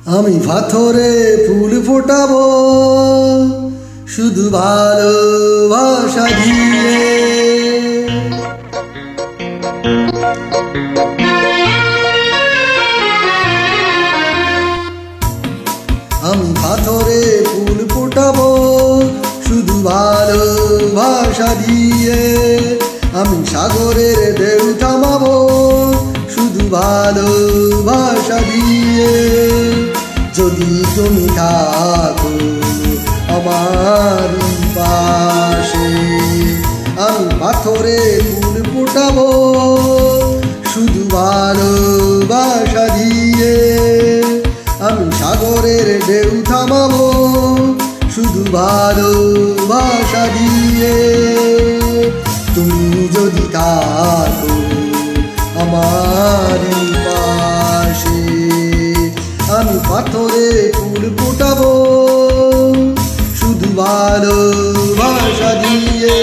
আমি পাথরে ফুল ফোটাবো শুধু ভালোবাসা দিয়ে। আমি পাথরে ফুল ফোটাবো শুধু ভালোবাসা দিয়ে। আমি সাগরের ঢেউ থামাবো শুধু ভালোবাসা দিয়ে। যদি তুমি থাকো আমার পাশে, আমি পাথরে ফুল ফোটাবো শুধু ভালোবাসা দিয়ে। আমি সাগরের ঢেউ থামাবো শুধু ভালোবাসা দিয়ে। তুমি যদি থাকো আমার পাশে, আমি পাথরে ফুল ফোটাবো শুধু ভালোবাসা দিয়ে।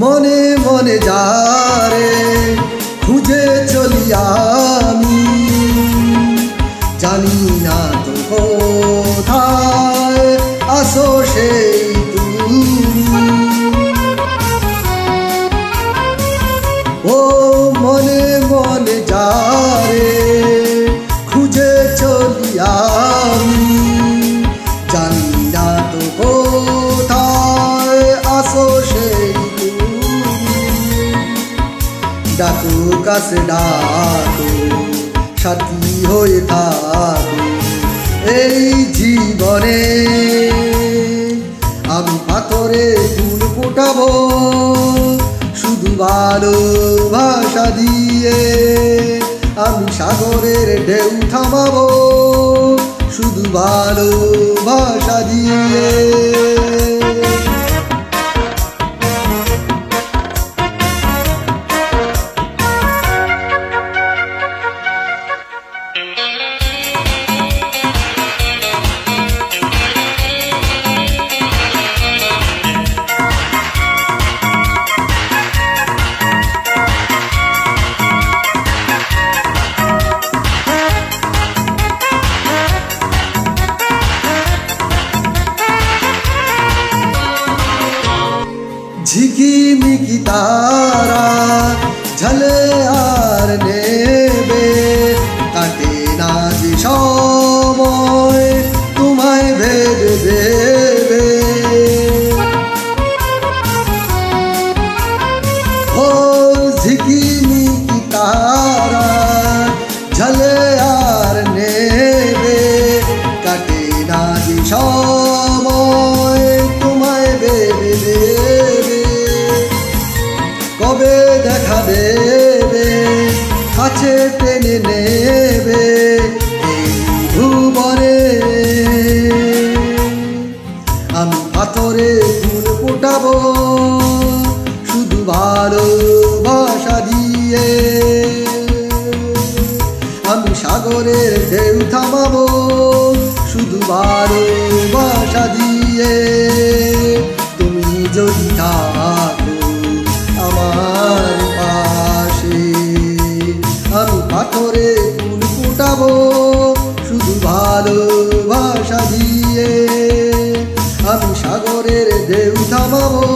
মনে মনে যারে খুঁজে চলি আমি, জানি না তো কোথায় আসো সেই তুমি। ও মনে মনে যারে খুঁজে চলি আমি, জানি না তো কোথায় আসো সেই। ডাকো কাছে ডাকো, সাথী হয়ে থাকো এই জীবনে। আমি পাথরে ফুল ফোটাবো শুধু ভালোবাসা দিয়ে। আমি সাগরের ঢেউ থামাবো শুধু ভালোবাসা দিয়ে। ঝিকিমিকি তারা ঝলে আর নেবে, কাটে না যে সময় তোমায় ভেবে দেবে। ও ঝিকিমিকি তারা ঝলে আর নেবে, কাটে না যে সময় তোমায় ভেবে দেবে। কবে দেখা দেবে কাছে টেনে নেবে এই ভুবনে। আমি পাথরে ফুল ফোটাবো শুধু ভালোবাসা দিয়ে। আমি সাগরের ঢেউ থামাবো শুধু ভালোবাসা দিয়ে। তুমি যদি থাকো আমার পাশে, আমি পাথরে ফুল ফোটাবো শুধু ভালোবাসা দিয়ে। আমি সাগরের ঢেউ থামাবো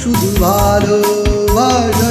শুধু ভালোবাসা